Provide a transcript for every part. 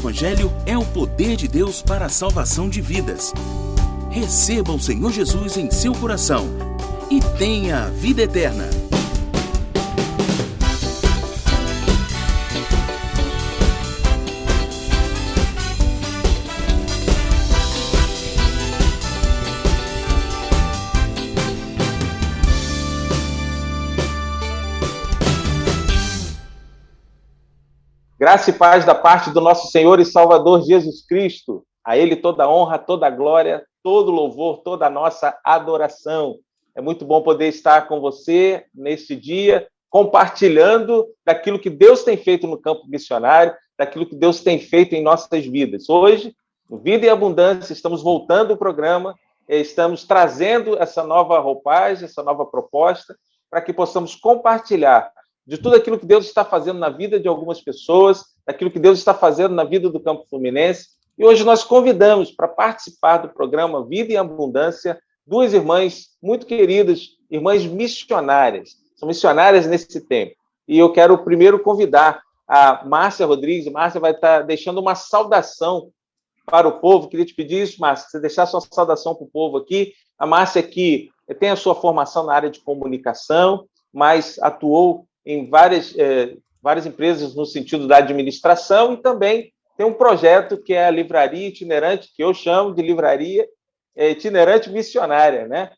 Evangelho é o poder de Deus para a salvação de vidas. Receba o Senhor Jesus em seu coração e tenha a vida eterna. Graça e paz da parte do nosso Senhor e Salvador Jesus Cristo. A Ele toda a honra, toda a glória, todo o louvor, toda a nossa adoração. É muito bom poder estar com você neste dia, compartilhando daquilo que Deus tem feito no campo missionário, daquilo que Deus tem feito em nossas vidas. Hoje, no Vida e Abundância, estamos voltando o programa, estamos trazendo essa nova roupagem, essa nova proposta, para que possamos compartilhar de tudo aquilo que Deus está fazendo na vida de algumas pessoas, daquilo que Deus está fazendo na vida do Campo Fluminense. E hoje nós convidamos para participar do programa Vida e Abundância duas irmãs muito queridas, irmãs missionárias. São missionárias nesse tempo. E eu quero primeiro convidar a Márcia Rodrigues. Márcia vai estar deixando uma saudação para o povo. Queria te pedir isso, Márcia, você deixar sua saudação para o povo aqui. A Márcia aqui tem a sua formação na área de comunicação, mas atuou em várias empresas no sentido da administração e também tem um projeto que é a livraria itinerante, que eu chamo de livraria itinerante missionária, né?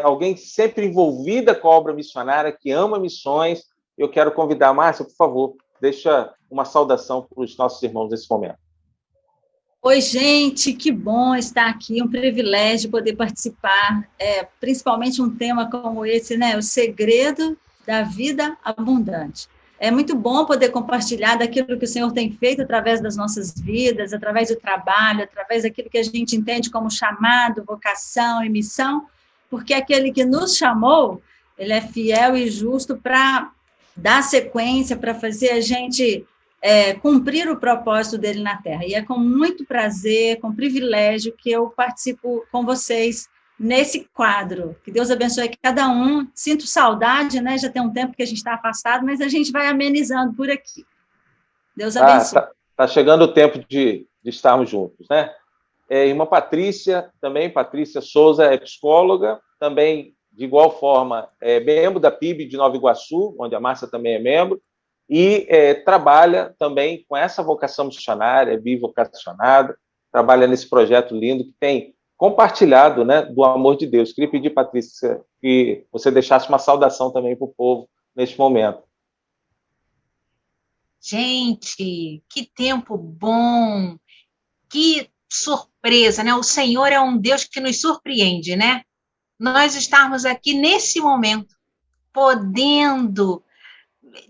Alguém sempre envolvida com a obra missionária, que ama missões. Eu quero convidar a Márcia, por favor, deixa uma saudação para os nossos irmãos nesse momento. Oi, gente, que bom estar aqui, um privilégio poder participar, principalmente um tema como esse, né? O segredo da vida abundante. É muito bom poder compartilhar daquilo que o Senhor tem feito através das nossas vidas, através do trabalho, através daquilo que a gente entende como chamado, vocação e missão, porque aquele que nos chamou, ele é fiel e justo para dar sequência, para fazer a gente cumprir o propósito dele na Terra. E é com muito prazer, com privilégio, que eu participo com vocês nesse quadro. Que Deus abençoe cada um. Sinto saudade, né? Já tem um tempo que a gente está afastado, mas a gente vai amenizando por aqui. Deus abençoe. Tá chegando o tempo de estarmos juntos, né? Irmã Patrícia, também, Patrícia Souza, é psicóloga, também, de igual forma, é membro da PIB de Nova Iguaçu, onde a Márcia também é membro, e trabalha também com essa vocação missionária, é bivocacionada, trabalha nesse projeto lindo que tem compartilhado, né, do amor de Deus. Queria pedir, Patrícia, que você deixasse uma saudação também para o povo neste momento. Gente, que tempo bom, que surpresa, né? O Senhor é um Deus que nos surpreende, né? Nós estarmos aqui nesse momento, podendo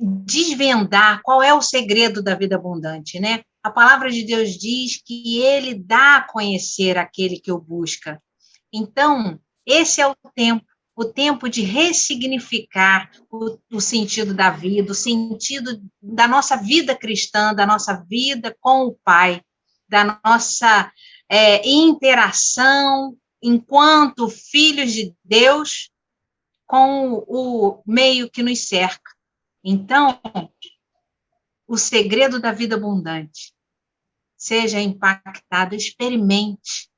desvendar qual é o segredo da vida abundante, né? A palavra de Deus diz que ele dá a conhecer aquele que o busca. Então, esse é o tempo de ressignificar o sentido da vida, o sentido da nossa vida cristã, da nossa vida com o Pai, da nossa interação enquanto filhos de Deus com o meio que nos cerca. Então, o segredo da vida abundante, seja impactado, experimente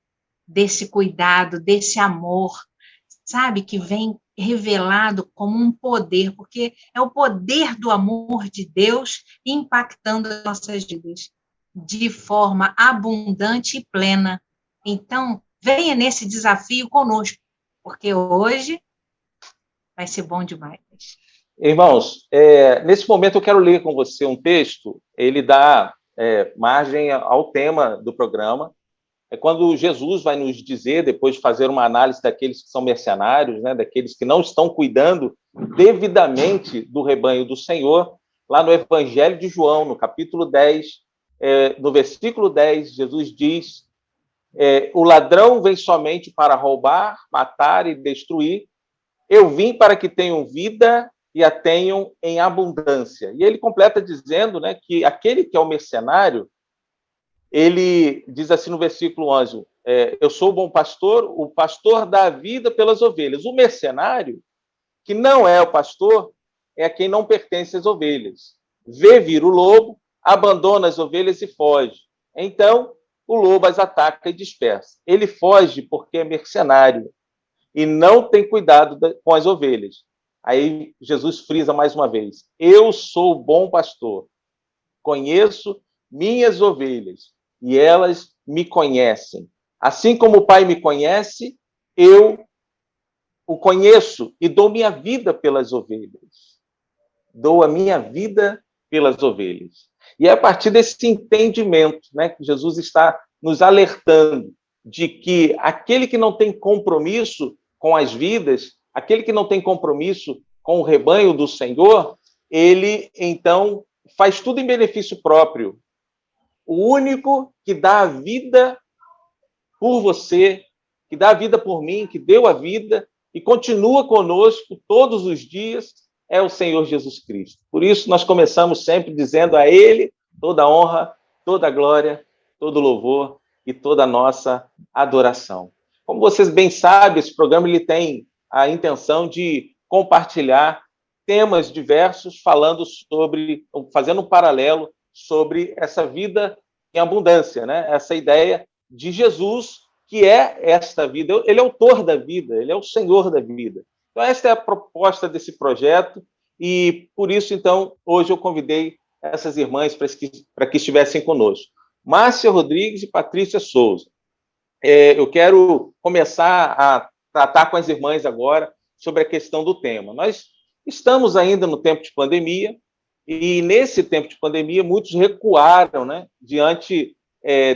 desse cuidado, desse amor, sabe, que vem revelado como um poder, porque é o poder do amor de Deus impactando as nossas vidas de forma abundante e plena. Então, venha nesse desafio conosco, porque hoje vai ser bom demais. Irmãos, nesse momento eu quero ler com você um texto, ele dá margem ao tema do programa. É quando Jesus vai nos dizer, depois de fazer uma análise daqueles que são mercenários, né, daqueles que não estão cuidando devidamente do rebanho do Senhor, lá no Evangelho de João, no capítulo 10, no versículo 10, Jesus diz, o ladrão vem somente para roubar, matar e destruir. Eu vim para que tenham vida e a tenham em abundância. E ele completa dizendo, né, que aquele que é o mercenário, ele diz assim no versículo 11, eu sou o bom pastor, o pastor dá a vida pelas ovelhas. O mercenário, que não é o pastor, é a quem não pertence às ovelhas. Vê vir o lobo, abandona as ovelhas e foge. Então, o lobo as ataca e dispersa. Ele foge porque é mercenário e não tem cuidado com as ovelhas. Aí Jesus frisa mais uma vez: eu sou o bom pastor, conheço minhas ovelhas e elas me conhecem. Assim como o Pai me conhece, eu o conheço e dou minha vida pelas ovelhas. Dou a minha vida pelas ovelhas. E é a partir desse entendimento, né, que Jesus está nos alertando de que aquele que não tem compromisso com as vidas, aquele que não tem compromisso com o rebanho do Senhor, ele, então, faz tudo em benefício próprio. O único que dá a vida por você, que dá a vida por mim, que deu a vida e continua conosco todos os dias, é o Senhor Jesus Cristo. Por isso, nós começamos sempre dizendo a Ele toda a honra, toda a glória, todo o louvor e toda a nossa adoração. Como vocês bem sabem, esse programa ele tem a intenção de compartilhar temas diversos, falando sobre, fazendo um paralelo sobre essa vida em abundância, né? Essa ideia de Jesus, que é esta vida. Ele é o autor da vida, ele é o Senhor da vida. Então, esta é a proposta desse projeto e, por isso, então, hoje eu convidei essas irmãs para que estivessem conosco. Márcia Rodrigues e Patrícia Souza. Eu quero começar a tratar com as irmãs agora sobre a questão do tema. Nós estamos ainda no tempo de pandemia e, nesse tempo de pandemia, muitos recuaram, né, diante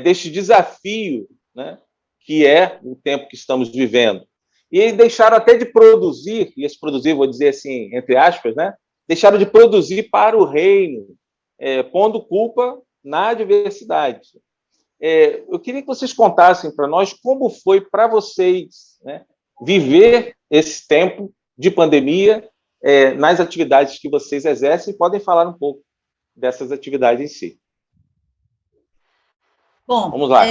deste desafio, né, que é o tempo que estamos vivendo. E deixaram até de produzir, e esse produzir, vou dizer assim, entre aspas, né? Deixaram de produzir para o reino, pondo culpa na adversidade. Eu queria que vocês contassem para nós como foi para vocês, né, viver esse tempo de pandemia nas atividades que vocês exercem, e podem falar um pouco dessas atividades em si. Bom, vamos lá.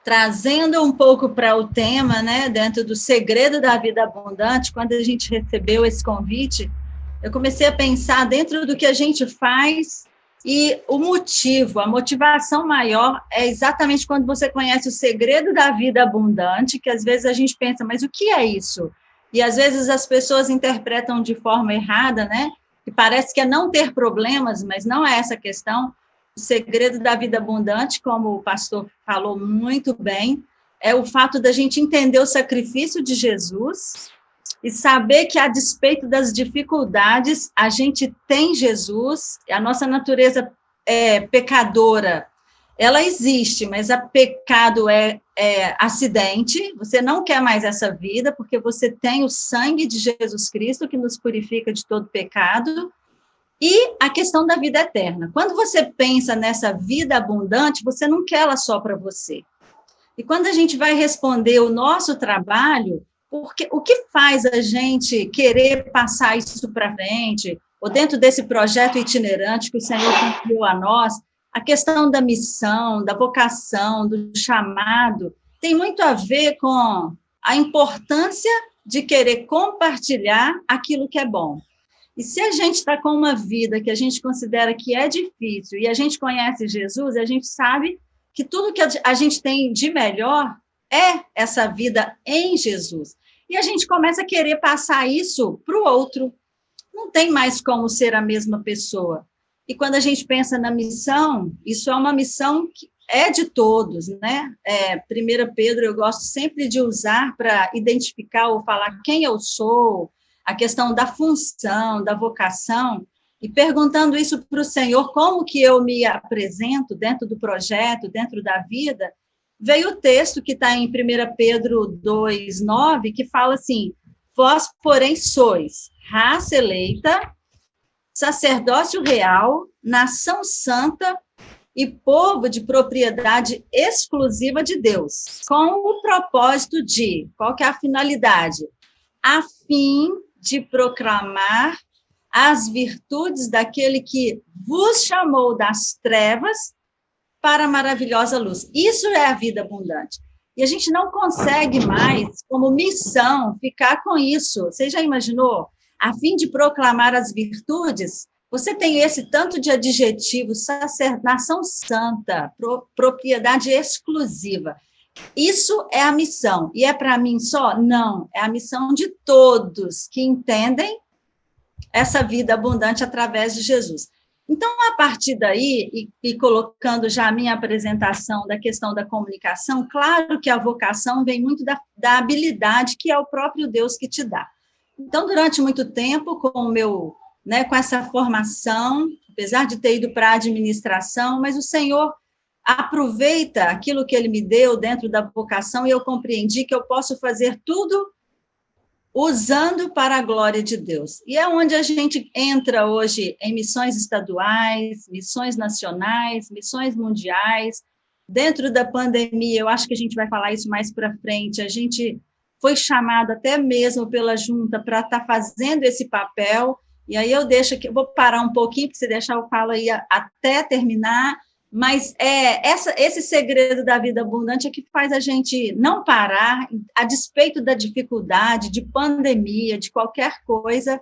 Trazendo um pouco para o tema, né, dentro do segredo da vida abundante, quando a gente recebeu esse convite, eu comecei a pensar dentro do que a gente faz e o motivo, a motivação maior é exatamente quando você conhece o segredo da vida abundante, que às vezes a gente pensa, mas o que é isso? E às vezes as pessoas interpretam de forma errada, né, que parece que é não ter problemas, mas não é essa a questão. O segredo da vida abundante, como o pastor falou muito bem, é o fato da gente entender o sacrifício de Jesus e saber que, a despeito das dificuldades, a gente tem Jesus, a nossa natureza pecadora, ela existe, mas o pecado é acidente, você não quer mais essa vida, porque você tem o sangue de Jesus Cristo, que nos purifica de todo pecado. E a questão da vida eterna. Quando você pensa nessa vida abundante, você não quer ela só para você. E quando a gente vai responder o nosso trabalho, porque, o que faz a gente querer passar isso para frente, ou dentro desse projeto itinerante que o Senhor confiou a nós, a questão da missão, da vocação, do chamado, tem muito a ver com a importância de querer compartilhar aquilo que é bom. E se a gente está com uma vida que a gente considera que é difícil e a gente conhece Jesus, a gente sabe que tudo que a gente tem de melhor é essa vida em Jesus. E a gente começa a querer passar isso para o outro. Não tem mais como ser a mesma pessoa. E quando a gente pensa na missão, isso é uma missão que é de todos, né? 1 Pedro eu gosto sempre de usar para identificar ou falar quem eu sou, a questão da função, da vocação, e perguntando isso para o Senhor, como que eu me apresento dentro do projeto, dentro da vida, veio o texto que está em 1 Pedro 2,9, que fala assim, vós, porém, sois raça eleita, sacerdócio real, nação santa e povo de propriedade exclusiva de Deus, com o propósito de, qual que é a finalidade? A fim de proclamar as virtudes daquele que vos chamou das trevas para a maravilhosa luz. Isso é a vida abundante. E a gente não consegue mais, como missão, ficar com isso. Você já imaginou? A fim de proclamar as virtudes, Você tem esse tanto de adjetivo, nação santa, propriedade exclusiva. Isso é a missão. E é para mim só? Não. É a missão de todos que entendem essa vida abundante através de Jesus. Então, a partir daí, e colocando já a minha apresentação da questão da comunicação, claro que a vocação vem muito da habilidade que é o próprio Deus que te dá. Então, durante muito tempo, com essa formação, apesar de ter ido para a administração, mas o Senhor aproveita aquilo que Ele me deu dentro da vocação e eu compreendi que eu posso fazer tudo usando para a glória de Deus. E é onde a gente entra hoje em missões estaduais, missões nacionais, missões mundiais. Dentro da pandemia, eu acho que a gente vai falar isso mais para frente, a gente foi chamado até mesmo pela junta para estar fazendo esse papel, e aí eu vou parar um pouquinho, porque se deixar eu falo aí até terminar, mas esse segredo da vida abundante é que faz a gente não parar, a despeito da dificuldade, de pandemia, de qualquer coisa.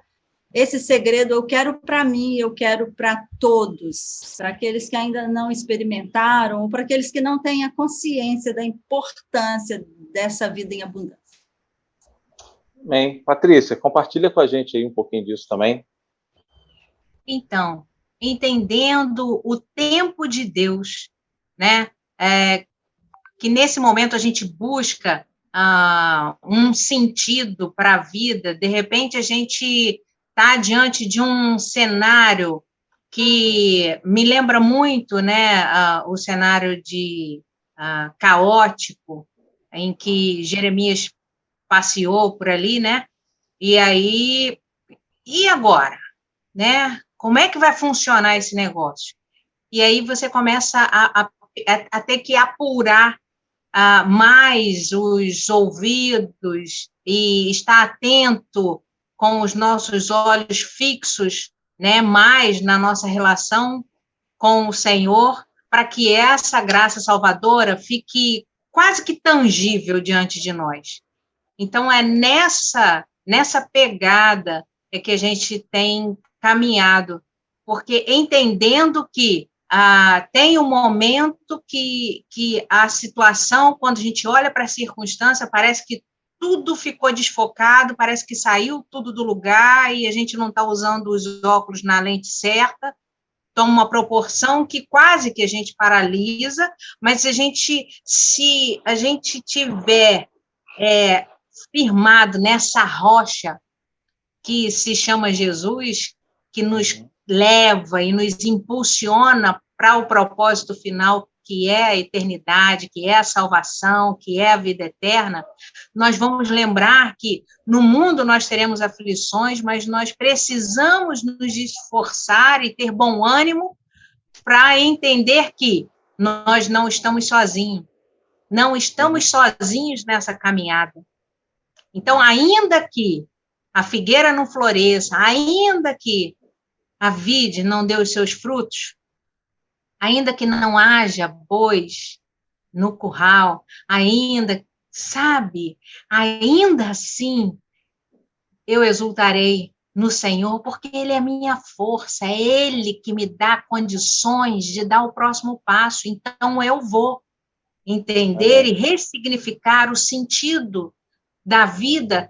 Esse segredo eu quero para mim, eu quero para todos, para aqueles que ainda não experimentaram, ou para aqueles que não têm a consciência da importância dessa vida em abundância. Bem, Patrícia, compartilha com a gente aí um pouquinho disso também. Então, entendendo o tempo de Deus, né? Que nesse momento a gente busca um sentido para a vida, de repente a gente está diante de um cenário que me lembra muito, né, o cenário caótico, em que Jeremias passeou por ali, né? E aí, e agora? Né? Como é que vai funcionar esse negócio? E aí você começa a ter que apurar mais os ouvidos e estar atento com os nossos olhos fixos, né, mais na nossa relação com o Senhor, para que essa graça salvadora fique quase que tangível diante de nós. Então, é nessa pegada que a gente tem caminhado, porque entendendo que tem um momento que a situação, quando a gente olha para a circunstância, parece que tudo ficou desfocado, parece que saiu tudo do lugar e a gente não está usando os óculos na lente certa, toma uma proporção que quase que a gente paralisa, mas se a gente tiver firmado nessa rocha que se chama Jesus, que nos leva e nos impulsiona para o propósito final, que é a eternidade, que é a salvação, que é a vida eterna, nós vamos lembrar que no mundo nós teremos aflições, mas nós precisamos nos esforçar e ter bom ânimo para entender que nós não estamos sozinhos, não estamos sozinhos nessa caminhada. Então, ainda que a figueira não floresça, ainda que a vide não dê os seus frutos, ainda que não haja bois no curral, ainda assim, eu exultarei no Senhor, porque Ele é a minha força, é Ele que me dá condições de dar o próximo passo, então eu vou entender e ressignificar o sentido da vida,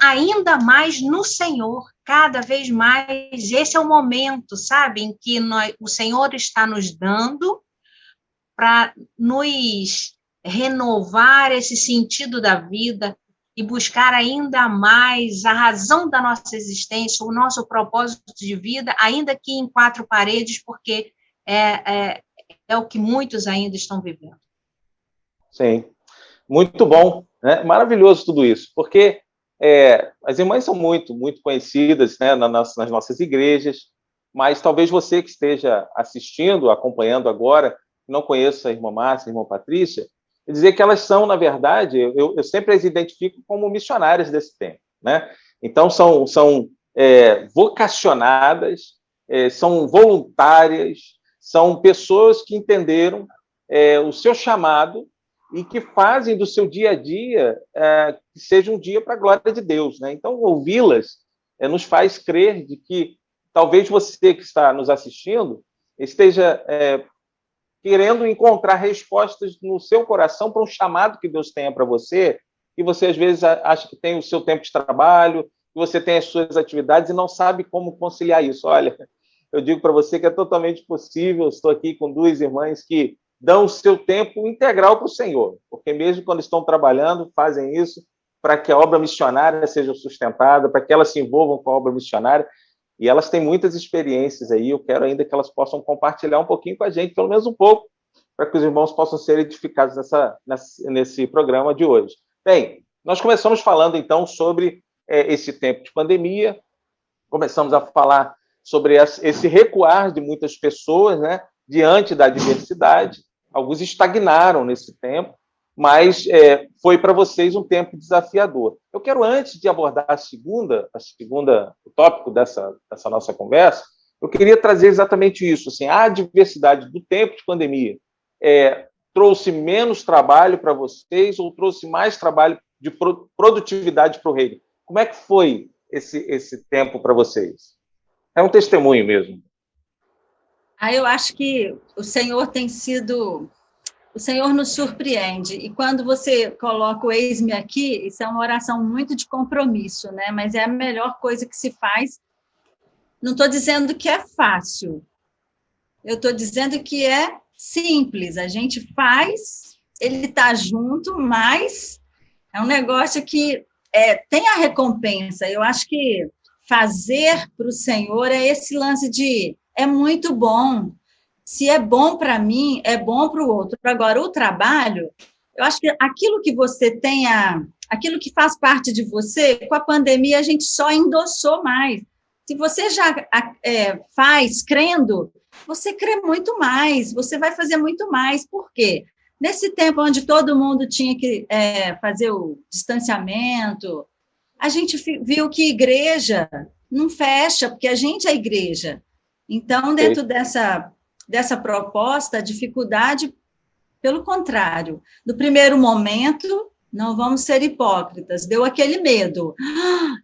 ainda mais no Senhor, cada vez mais. Esse é o momento, sabe, em que o Senhor está nos dando para nos renovar esse sentido da vida e buscar ainda mais a razão da nossa existência, o nosso propósito de vida, ainda que em quatro paredes, porque é o que muitos ainda estão vivendo. Sim, muito bom, né? Maravilhoso tudo isso, porque as irmãs são muito conhecidas, né, nas nossas igrejas, mas talvez você que esteja assistindo, acompanhando agora, não conheça a irmã Márcia, a irmã Patrícia, e dizer que elas são, na verdade, eu sempre as identifico como missionárias desse tempo, né? Então, são vocacionadas, são voluntárias, são pessoas que entenderam o seu chamado e que fazem do seu dia a dia que seja um dia para a glória de Deus, né? Então, ouvi-las nos faz crer de que talvez você que está nos assistindo esteja querendo encontrar respostas no seu coração para um chamado que Deus tenha para você, e você às vezes acha que tem o seu tempo de trabalho, que você tem as suas atividades e não sabe como conciliar isso. Olha, eu digo para você que é totalmente possível. Estou aqui com duas irmãs que dão o seu tempo integral para o Senhor, porque mesmo quando estão trabalhando, fazem isso para que a obra missionária seja sustentada, para que elas se envolvam com a obra missionária, e elas têm muitas experiências aí. Eu quero ainda que elas possam compartilhar um pouquinho com a gente, pelo menos um pouco, para que os irmãos possam ser edificados nesse programa de hoje. Bem, nós começamos falando, então, sobre esse tempo de pandemia, começamos a falar sobre esse recuar de muitas pessoas, né, diante da adversidade. Alguns estagnaram nesse tempo, mas foi para vocês um tempo desafiador. Eu quero, antes de abordar o tópico dessa nossa conversa, eu queria trazer exatamente isso. Assim, a adversidade do tempo de pandemia trouxe menos trabalho para vocês ou trouxe mais trabalho de produtividade para o reino? Como é que foi esse tempo para vocês? É um testemunho mesmo. Eu acho que o Senhor nos surpreende, e quando você coloca o eis-me aqui, isso é uma oração muito de compromisso, né? Mas é a melhor coisa que se faz. Não estou dizendo que é fácil, eu estou dizendo que é simples, a gente faz, ele está junto, mas é um negócio que tem a recompensa. Eu acho que fazer para o Senhor é esse lance de é muito bom. Se é bom para mim, é bom para o outro. Agora, o trabalho, eu acho que aquilo que você tenha, aquilo que faz parte de você, com a pandemia a gente só endossou mais. Se você já faz crendo, você crê muito mais, você vai fazer muito mais. Por quê? Nesse tempo onde todo mundo tinha que fazer o distanciamento, a gente viu que igreja não fecha, porque a gente é igreja. Então, dentro dessa proposta, a dificuldade, pelo contrário, no primeiro momento, não vamos ser hipócritas, deu aquele medo.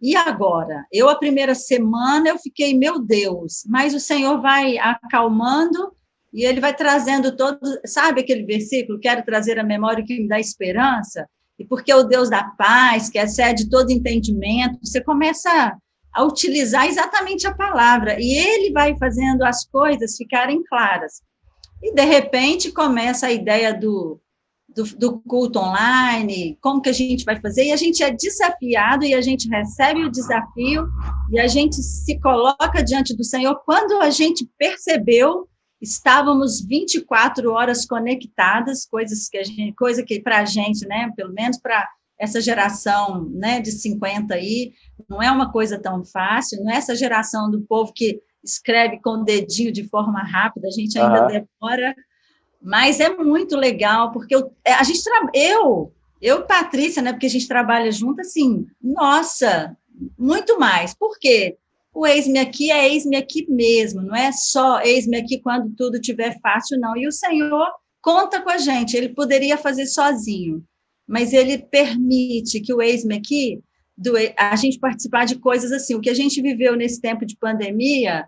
E agora? A primeira semana, eu fiquei, meu Deus, mas o Senhor vai acalmando e ele vai trazendo todo, sabe aquele versículo, quero trazer a memória que me dá esperança? E porque o Deus da paz, que excede todo entendimento, você começa a utilizar exatamente a palavra, e ele vai fazendo as coisas ficarem claras. E, de repente, começa a ideia do culto online, como que a gente vai fazer, e a gente é desafiado, e a gente recebe o desafio, e a gente se coloca diante do Senhor. Quando a gente percebeu, estávamos 24 horas conectadas, coisa que para a gente, né, pelo menos para essa geração, né, de 50 aí, não é uma coisa tão fácil, não é essa geração do povo que escreve com o dedinho de forma rápida, a gente ainda demora, mas é muito legal, porque eu e Patrícia, né, porque a gente trabalha junto, assim, nossa, muito mais. Por quê? O eis-me aqui é eis-me aqui mesmo, não é só eis-me aqui quando tudo estiver fácil, não. E o Senhor conta com a gente, ele poderia fazer sozinho, mas ele permite que o eis-me aqui, a gente participar de coisas assim. O que a gente viveu nesse tempo de pandemia,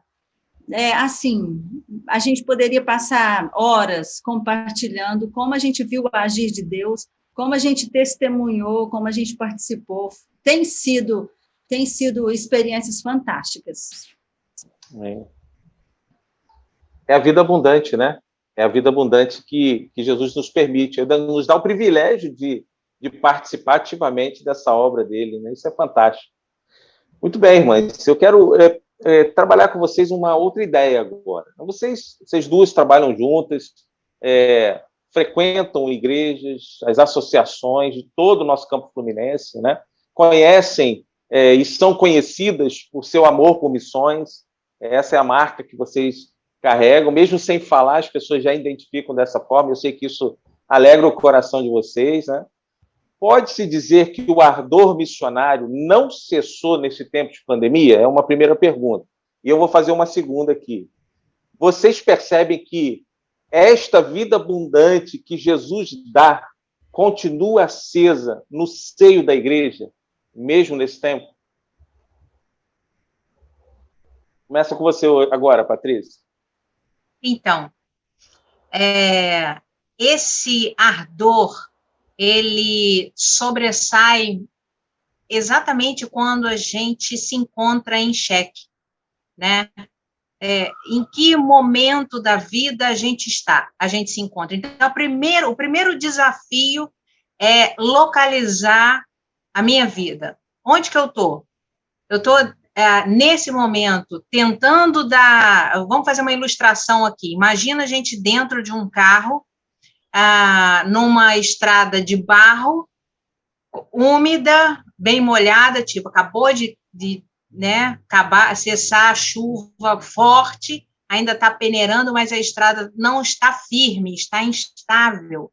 assim, a gente poderia passar horas compartilhando como a gente viu o agir de Deus, como a gente testemunhou, como a gente participou. Tem sido experiências fantásticas. É a vida abundante, né? É a vida abundante que Jesus nos permite, nos dá o privilégio de participar ativamente dessa obra dele, né? Isso é fantástico. Muito bem, irmãs. Eu quero trabalhar com vocês uma outra ideia agora. Vocês duas trabalham juntas, frequentam igrejas, as associações de todo o nosso campo fluminense, né? Conhecem e são conhecidas por seu amor por missões. Essa é a marca que vocês carregam, mesmo sem falar, as pessoas já identificam dessa forma. Eu sei que isso alegra o coração de vocês, né? Pode-se dizer que o ardor missionário não cessou nesse tempo de pandemia? É uma primeira pergunta. E eu vou fazer uma segunda aqui. Vocês percebem que esta vida abundante que Jesus dá continua acesa no seio da igreja, mesmo nesse tempo? Começa com você agora, Patrícia. Então, esse ardor, ele sobressai exatamente quando a gente se encontra em xeque, né? Em que momento da vida a gente se encontra. Então, o primeiro desafio é localizar a minha vida. Onde que eu estou? Eu estou, nesse momento, tentando Vamos fazer uma ilustração aqui. Imagina a gente dentro de um carro, numa estrada de barro, úmida, bem molhada, tipo, acabou de né, cessar a chuva forte, ainda está peneirando, mas a estrada não está firme, está instável,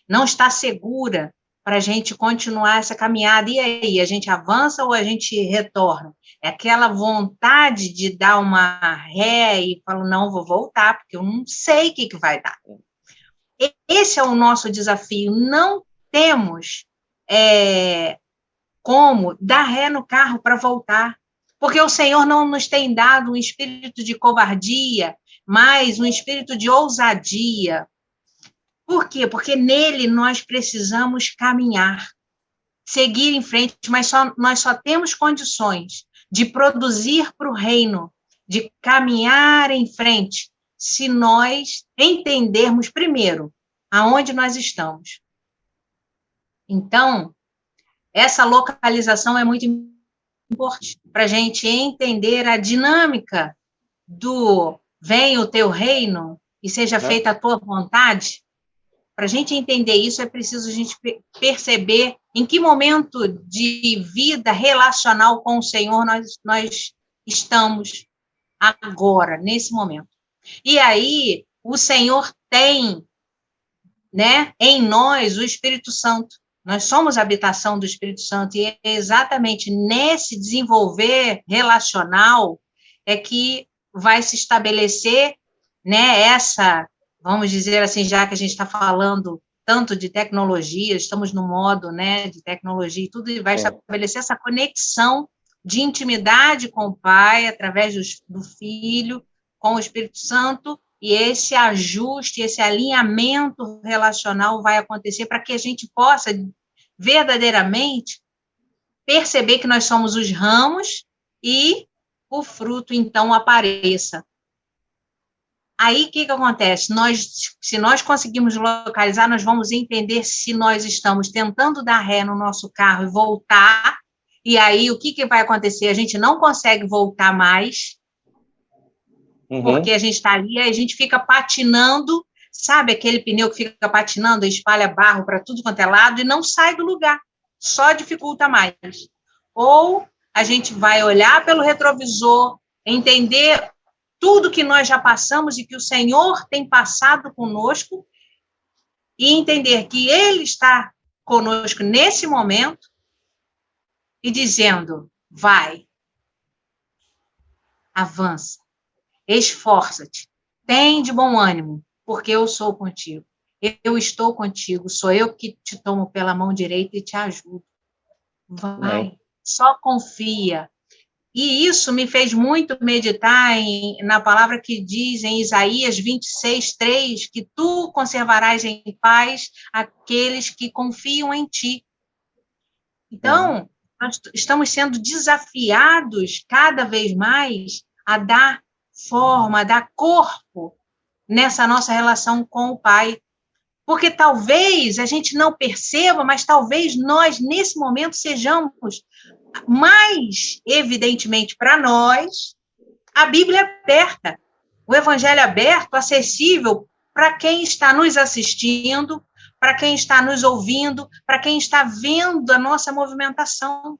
não está segura para a gente continuar essa caminhada. E aí, a gente avança ou a gente retorna? É aquela vontade de dar uma ré e falar, não, vou voltar, porque eu não sei o que vai dar. Esse é o nosso desafio. Não temos como dar ré no carro para voltar, porque o Senhor não nos tem dado um espírito de covardia, mas um espírito de ousadia. Por quê? Porque nele nós precisamos caminhar, seguir em frente, mas nós só temos condições de produzir para o reino, de caminhar em frente, se nós entendermos primeiro aonde nós estamos. Então, essa localização é muito importante para a gente entender a dinâmica do venha o teu reino e seja feita a tua vontade. Para a gente entender isso, é preciso a gente perceber em que momento de vida relacional com o Senhor nós estamos agora, nesse momento. E aí, o Senhor tem, né, em nós o Espírito Santo. Nós somos a habitação do Espírito Santo, e é exatamente nesse desenvolver relacional é que vai se estabelecer, né, vamos dizer assim, já que a gente está falando tanto de tecnologia, estamos no modo, né, de tecnologia e tudo, e vai estabelecer essa conexão de intimidade com o Pai, através do Filho, com o Espírito Santo, e esse ajuste, esse alinhamento relacional vai acontecer para que a gente possa verdadeiramente perceber que nós somos os ramos e o fruto, então, apareça. Aí, o que acontece? Se nós conseguirmos localizar, nós vamos entender se nós estamos tentando dar ré no nosso carro e voltar, e aí o que vai acontecer? A gente não consegue voltar mais, porque a gente está ali, a gente fica patinando, sabe aquele pneu que fica patinando, espalha barro para tudo quanto é lado e não sai do lugar, só dificulta mais. Ou a gente vai olhar pelo retrovisor, entender tudo que nós já passamos e que o Senhor tem passado conosco e entender que Ele está conosco nesse momento e dizendo, vai, avança, esforça-te, tem de bom ânimo, porque eu sou contigo. Eu estou contigo, sou eu que te tomo pela mão direita e te ajudo. Vai, só confia. E isso me fez muito meditar na palavra que diz em Isaías 26:3, que tu conservarás em paz aqueles que confiam em ti. Então, nós estamos sendo desafiados cada vez mais a dar forma, a dar corpo nessa nossa relação com o Pai. Porque talvez a gente não perceba, mas talvez nós, nesse momento, sejamos mais evidentemente para nós, a Bíblia aberta, o Evangelho aberto, acessível para quem está nos assistindo, para quem está nos ouvindo, para quem está vendo a nossa movimentação.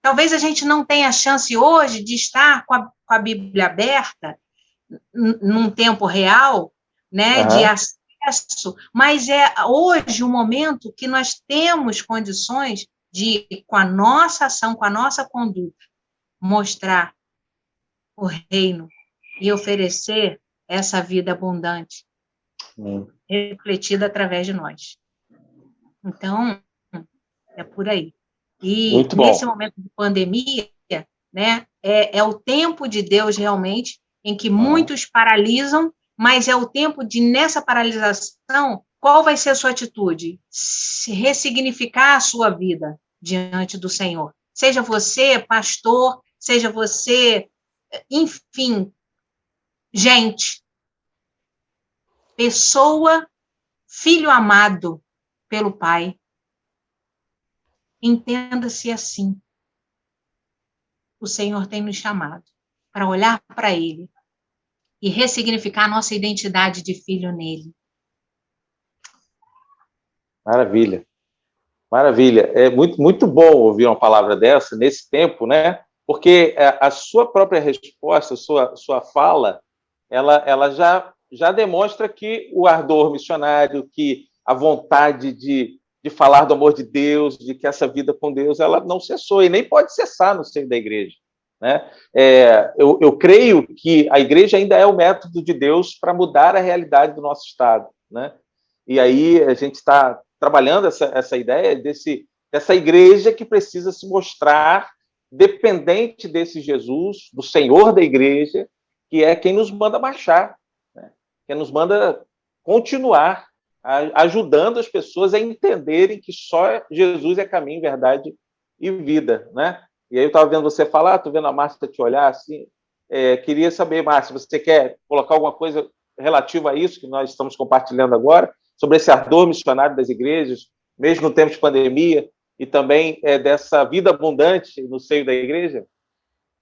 Talvez a gente não tenha chance hoje de estar com a Bíblia aberta num tempo real, né, de acesso, mas é hoje o momento que nós temos condições de, com a nossa ação, com a nossa conduta, mostrar o reino e oferecer essa vida abundante, refletida através de nós. Então, é por aí. E nesse momento de pandemia, né? É o tempo de Deus, realmente, em que muitos paralisam, mas é o tempo de, nessa paralisação, qual vai ser a sua atitude? Ressignificar a sua vida diante do Senhor. Seja você pastor, seja você, enfim, gente, pessoa, filho amado pelo Pai. Entenda-se assim. O Senhor tem nos chamado para olhar para Ele e ressignificar a nossa identidade de filho nele. Maravilha. Maravilha. É muito, muito bom ouvir uma palavra dessa nesse tempo, né? Porque a sua própria resposta, a sua fala, ela já demonstra que o ardor missionário, que a vontade de falar do amor de Deus, de que essa vida com Deus, ela não cessou e nem pode cessar no seio da igreja, né? Eu creio que a igreja ainda é o método de Deus para mudar a realidade do nosso estado, né? E aí a gente está trabalhando essa ideia dessa igreja que precisa se mostrar dependente desse Jesus, do Senhor da igreja, que é quem nos manda marchar, né? Quem nos manda continuar ajudando as pessoas a entenderem que só Jesus é caminho, verdade e vida, né? E aí eu estava vendo você falar, estou vendo a Márcia te olhar assim, queria saber, Márcia, você quer colocar alguma coisa relativa a isso que nós estamos compartilhando agora, sobre esse ardor missionário das igrejas, mesmo no tempo de pandemia, e também dessa vida abundante no seio da igreja?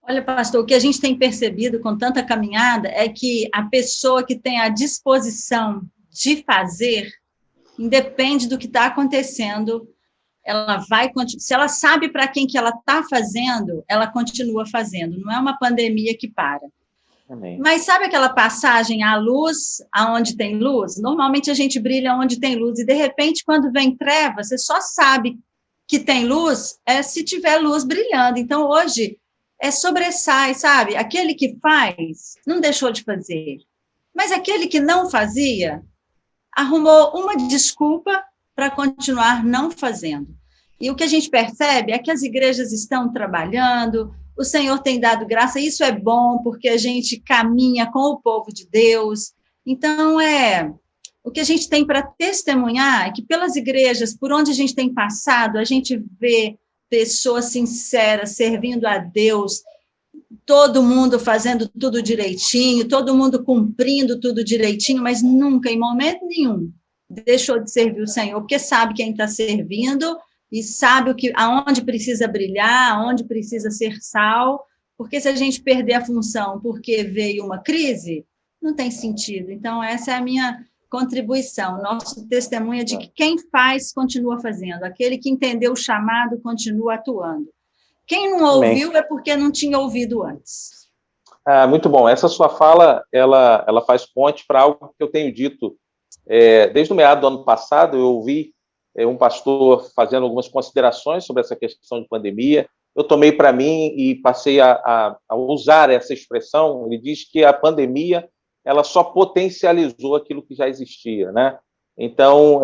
Olha, pastor, o que a gente tem percebido com tanta caminhada é que a pessoa que tem a disposição de fazer, independe do que está acontecendo, ela vai continuar. Se ela sabe para quem que ela está fazendo, ela continua fazendo. Não é uma pandemia que para. Amém. Mas sabe aquela passagem à luz, aonde tem luz? Normalmente a gente brilha onde tem luz, e de repente, quando vem treva, você só sabe que tem luz se tiver luz brilhando. Então, hoje, sobressai, sabe? Aquele que faz, não deixou de fazer. Mas aquele que não fazia, arrumou uma desculpa para continuar não fazendo. E o que a gente percebe é que as igrejas estão trabalhando, o Senhor tem dado graça, isso é bom, porque a gente caminha com o povo de Deus. Então, o que a gente tem para testemunhar é que pelas igrejas, por onde a gente tem passado, a gente vê pessoas sinceras, servindo a Deus, todo mundo fazendo tudo direitinho, todo mundo cumprindo tudo direitinho, mas nunca, em momento nenhum, deixou de servir o Senhor, porque sabe quem está servindo e sabe aonde precisa brilhar, aonde precisa ser sal, porque se a gente perder a função porque veio uma crise, não tem sentido. Então, essa é a minha contribuição, nosso testemunho é de que quem faz, continua fazendo, aquele que entendeu o chamado, continua atuando. Quem não ouviu é porque não tinha ouvido antes. Muito bom. Essa sua fala, ela faz ponte para algo que eu tenho dito. Desde o meado do ano passado, eu ouvi um pastor fazendo algumas considerações sobre essa questão de pandemia. Eu tomei para mim e passei a usar essa expressão. Ele diz que a pandemia ela só potencializou aquilo que já existia, né? Então,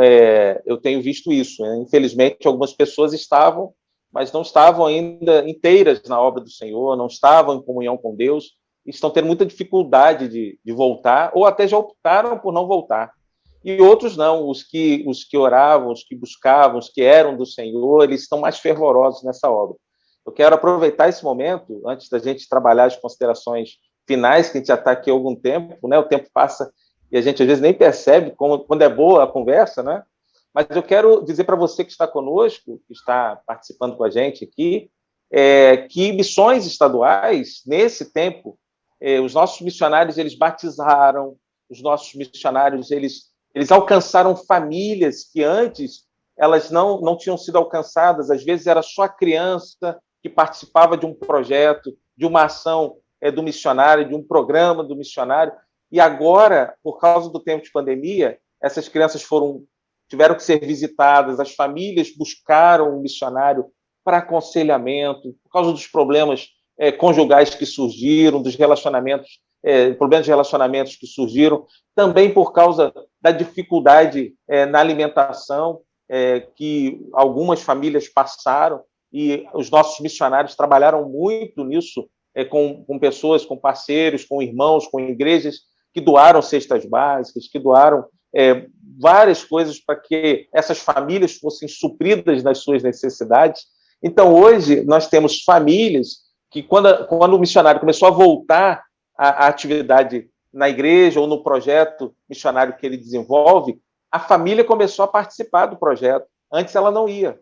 eu tenho visto isso. Infelizmente, algumas pessoas estavam, mas não estavam ainda inteiras na obra do Senhor, não estavam em comunhão com Deus, e estão tendo muita dificuldade de voltar, ou até já optaram por não voltar. E outros não, os que oravam, os que buscavam, os que eram do Senhor, eles estão mais fervorosos nessa obra. Eu quero aproveitar esse momento, antes da gente trabalhar as considerações finais, que a gente já está aqui há algum tempo, né? O tempo passa e a gente às vezes nem percebe quando é boa a conversa, né? Mas eu quero dizer para você que está conosco, que está participando com a gente aqui, que missões estaduais, nesse tempo, os nossos missionários, eles batizaram, os nossos missionários, eles alcançaram famílias que antes elas não tinham sido alcançadas, às vezes era só a criança que participava de um projeto, de uma ação do missionário, de um programa do missionário, e agora, por causa do tempo de pandemia, essas crianças tiveram que ser visitadas, as famílias buscaram um missionário para aconselhamento, por causa dos problemas conjugais que surgiram, dos relacionamentos, problemas de relacionamentos que surgiram, também por causa da dificuldade na alimentação que algumas famílias passaram. e os nossos missionários trabalharam muito nisso, com pessoas, com parceiros, com irmãos, com igrejas que doaram cestas básicas, que doaram várias coisas para que essas famílias fossem supridas nas suas necessidades. Então, hoje, nós temos famílias que, quando o missionário começou a voltar à atividade na igreja ou no projeto missionário que ele desenvolve, a família começou a participar do projeto. Antes ela não ia.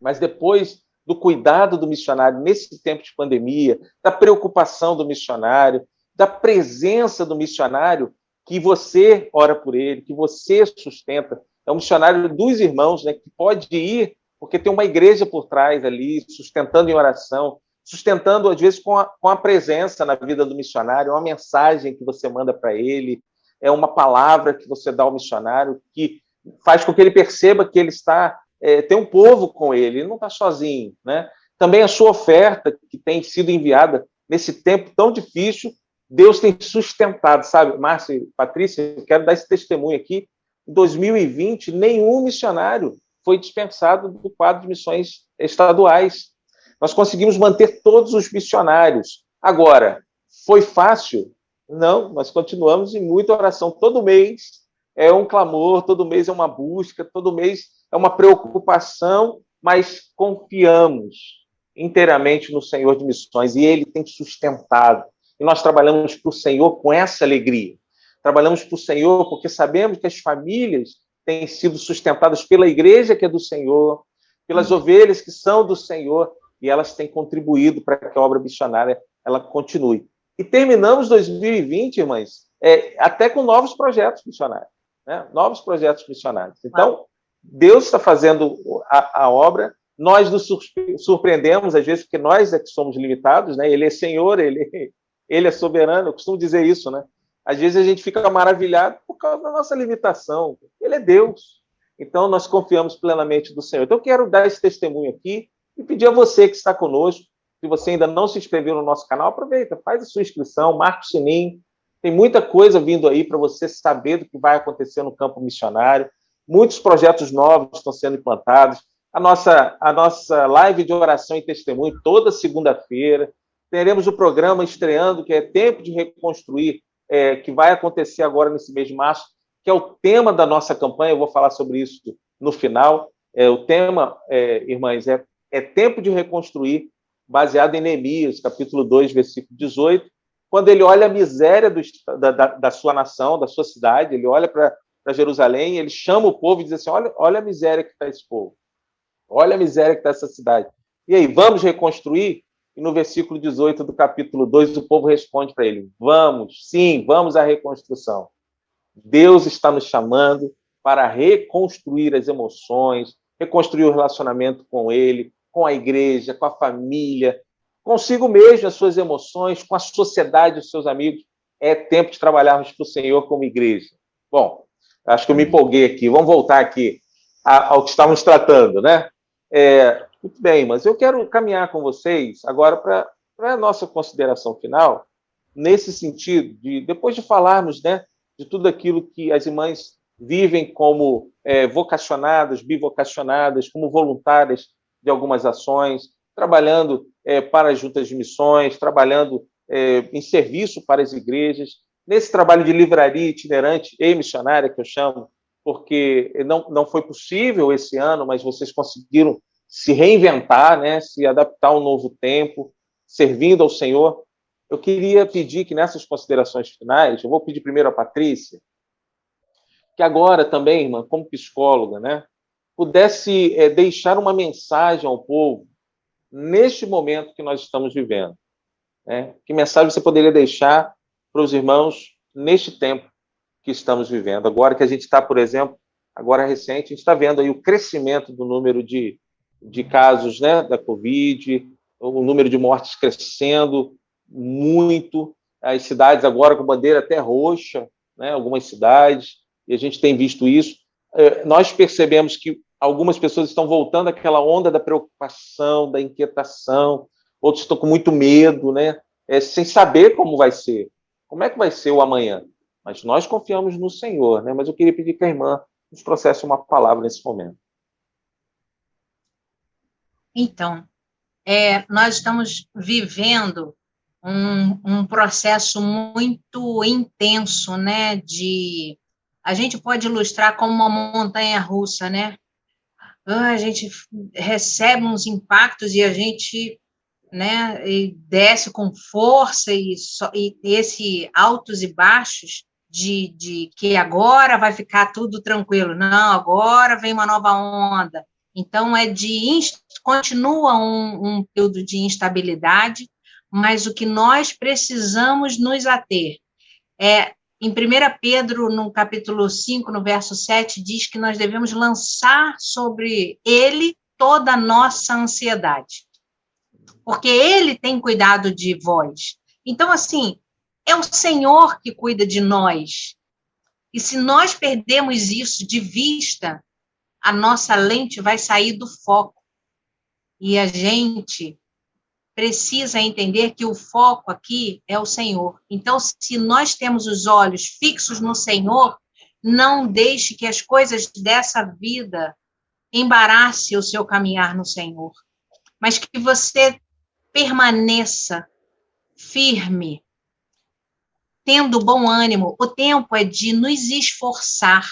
Mas depois do cuidado do missionário nesse tempo de pandemia, da preocupação do missionário, da presença do missionário, que você ora por ele, que você sustenta. É um missionário dos irmãos, né, que pode ir, porque tem uma igreja por trás ali, sustentando em oração, sustentando, às vezes, com a presença na vida do missionário, uma mensagem que você manda para ele, é uma palavra que você dá ao missionário, que faz com que ele perceba que ele tem um povo com ele não está sozinho, né? Também a sua oferta, que tem sido enviada nesse tempo tão difícil, Deus tem sustentado, sabe? Márcia e Patrícia, eu quero dar esse testemunho aqui. Em 2020, nenhum missionário foi dispensado do quadro de missões estaduais. Nós conseguimos manter todos os missionários. Agora, foi fácil? Não, nós continuamos em muita oração. Todo mês é um clamor, todo mês é uma busca, todo mês é uma preocupação, mas confiamos inteiramente no Senhor de Missões, e Ele tem sustentado. E nós trabalhamos para o Senhor com essa alegria. Trabalhamos para o Senhor porque sabemos que as famílias têm sido sustentadas pela igreja que é do Senhor, pelas ovelhas que são do Senhor, e elas têm contribuído para que a obra missionária ela continue. E terminamos 2020, irmãs, até com novos projetos missionários. Né? Novos projetos missionários. Então, Deus está fazendo a obra, nós nos surpreendemos, às vezes, porque nós é que somos limitados, né? Ele é Senhor, ele é soberano, eu costumo dizer isso, né? Às vezes a gente fica maravilhado por causa da nossa limitação. Ele é Deus. Então, nós confiamos plenamente do Senhor. Então, eu quero dar esse testemunho aqui e pedir a você que está conosco, se você ainda não se inscreveu no nosso canal, aproveita, faz a sua inscrição, marca o sininho. Tem muita coisa vindo aí para você saber do que vai acontecer no campo missionário. Muitos projetos novos estão sendo implantados. A nossa live de oração e testemunho toda segunda-feira. Teremos o programa estreando, que é Tempo de Reconstruir, que vai acontecer agora nesse mês de março, que é o tema da nossa campanha. Eu vou falar sobre isso no final. O tema, irmãs, é Tempo de Reconstruir, baseado em Neemias, capítulo 2, versículo 18, quando ele olha a miséria da sua nação, da sua cidade, ele olha para Jerusalém, ele chama o povo e diz assim, olha a miséria que está esse povo, olha a miséria que está essa cidade. E aí, vamos reconstruir? E no versículo 18 do capítulo 2, o povo responde para ele, vamos, sim, vamos à reconstrução. Deus está nos chamando para reconstruir as emoções, reconstruir o relacionamento com ele, com a igreja, com a família, consigo mesmo, as suas emoções, com a sociedade, os seus amigos. É tempo de trabalharmos para o Senhor como igreja. Bom, acho que eu me empolguei aqui. Vamos voltar aqui ao que estávamos tratando, né? Muito bem, mas eu quero caminhar com vocês agora para a nossa consideração final, nesse sentido, depois de falarmos, né, de tudo aquilo que as irmãs vivem como vocacionadas, bivocacionadas, como voluntárias de algumas ações, trabalhando para as juntas de missões, trabalhando em serviço para as igrejas, nesse trabalho de livraria itinerante e missionária, que eu chamo, porque não foi possível esse ano, mas vocês conseguiram se reinventar, né, se adaptar ao novo tempo, servindo ao Senhor. Eu queria pedir que nessas considerações finais, eu vou pedir primeiro a Patrícia, que agora também, irmã, como psicóloga, né, pudesse deixar uma mensagem ao povo neste momento que nós estamos vivendo. Né? Que mensagem você poderia deixar para os irmãos neste tempo que estamos vivendo? Agora que a gente está, por exemplo, agora recente, a gente está vendo aí o crescimento do número de casos, né, da Covid, o número de mortes crescendo muito, as cidades agora com bandeira até roxa, né, algumas cidades, e a gente tem visto isso. Nós percebemos que algumas pessoas estão voltando àquela onda da preocupação, da inquietação, outros estão com muito medo, né? Sem saber como vai ser. Como é que vai ser o amanhã? Mas nós confiamos no Senhor, né? Mas eu queria pedir que a irmã nos trouxesse uma palavra nesse momento. Então, nós estamos vivendo um processo muito intenso, né? A gente pode ilustrar como uma montanha-russa, né? A gente recebe uns impactos e a gente, né, e desce com força e esse altos e baixos de que agora vai ficar tudo tranquilo. Não, agora vem uma nova onda. Então, continua um período de instabilidade, mas o que nós precisamos nos ater em 1 Pedro, no capítulo 5, no verso 7, diz que nós devemos lançar sobre ele toda a nossa ansiedade, porque ele tem cuidado de vós. Então, assim, é o Senhor que cuida de nós. E se nós perdemos isso de vista, a nossa lente vai sair do foco. E a gente precisa entender que o foco aqui é o Senhor. Então, se nós temos os olhos fixos no Senhor, não deixe que as coisas dessa vida embarace o seu caminhar no Senhor, mas que você permaneça firme, tendo bom ânimo. O tempo é de nos esforçar,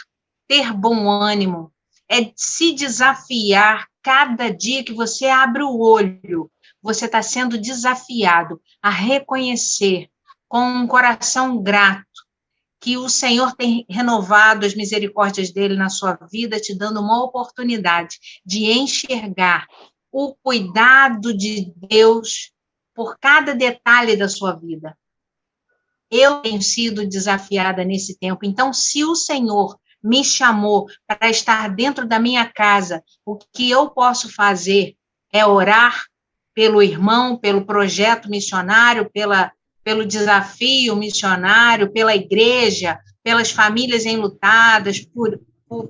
ter bom ânimo, é se desafiar. Cada dia que você abre o olho, você está sendo desafiado a reconhecer com um coração grato que o Senhor tem renovado as misericórdias dele na sua vida, te dando uma oportunidade de enxergar o cuidado de Deus por cada detalhe da sua vida. Eu tenho sido desafiada nesse tempo. Então, se o Senhor me chamou para estar dentro da minha casa, o que eu posso fazer é orar pelo irmão, pelo projeto missionário, pelo desafio missionário, pela igreja, pelas famílias enlutadas,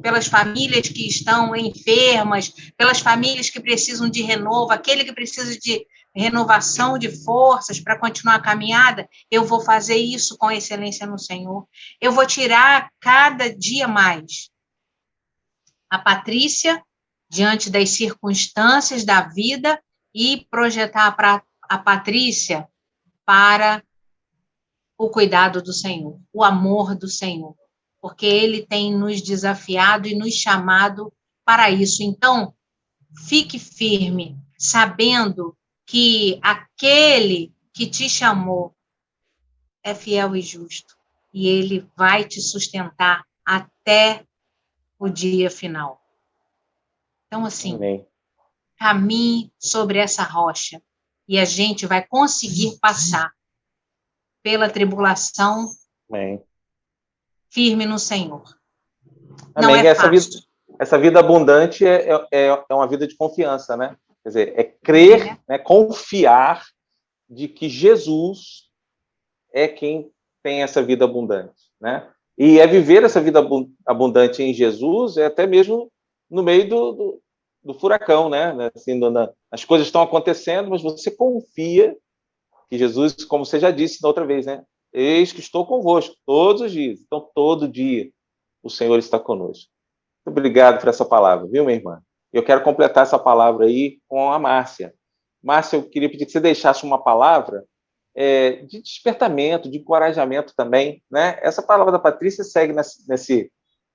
pelas famílias que estão enfermas, pelas famílias que precisam de renovo, aquele que precisa de renovação de forças para continuar a caminhada. Eu vou fazer isso com excelência no Senhor. Eu vou tirar cada dia mais a Patrícia diante das circunstâncias da vida e projetar a Patrícia para o cuidado do Senhor, o amor do Senhor, porque Ele tem nos desafiado e nos chamado para isso. Então, fique firme, sabendo que aquele que te chamou é fiel e justo, e Ele vai te sustentar até o dia final. Então, assim, amém. Caminhe sobre essa rocha, e a gente vai conseguir passar pela tribulação, amém, firme no Senhor. Amém. Não é fácil. Essa vida abundante é uma vida de confiança, né? Quer dizer, é crer, né, confiar de que Jesus é quem tem essa vida abundante, né? E é viver essa vida abundante em Jesus, é até mesmo no meio do furacão, né? Assim, as coisas estão acontecendo, mas você confia que Jesus, como você já disse da outra vez, né? Eis que estou convosco todos os dias. Então, todo dia o Senhor está conosco. Muito obrigado por essa palavra, viu, minha irmã? Eu quero completar essa palavra aí com a Márcia. Márcia, eu queria pedir que você deixasse uma palavra de despertamento, de encorajamento também, né? Essa palavra da Patrícia segue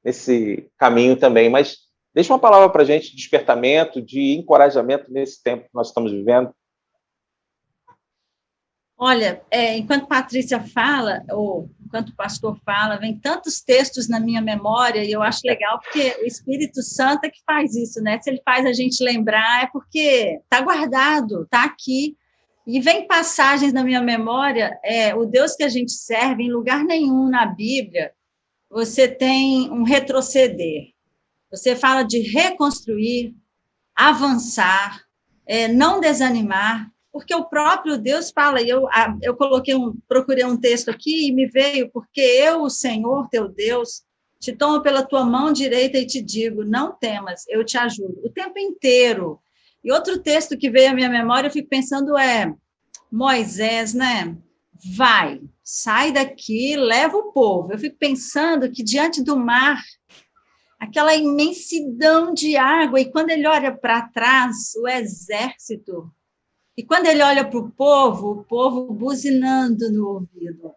nesse caminho também, mas deixa uma palavra para a gente de despertamento, de encorajamento nesse tempo que nós estamos vivendo. Olha, enquanto Patrícia fala, ou enquanto o pastor fala, vem tantos textos na minha memória, e eu acho legal, porque o Espírito Santo é que faz isso, né? Se ele faz a gente lembrar, é porque está guardado, está aqui. E vem passagens na minha memória, o Deus que a gente serve, em lugar nenhum na Bíblia, você tem um retroceder. Você fala de reconstruir, avançar, não desanimar, porque o próprio Deus fala, e eu procurei um texto aqui e me veio, porque eu, o Senhor, teu Deus, te tomo pela tua mão direita e te digo, não temas, eu te ajudo, o tempo inteiro. E outro texto que veio à minha memória, eu fico pensando, Moisés, né? Vai, sai daqui, leva o povo. Eu fico pensando que diante do mar, aquela imensidão de água, e quando ele olha para trás, o exército E quando ele olha para o povo buzinando no ouvido.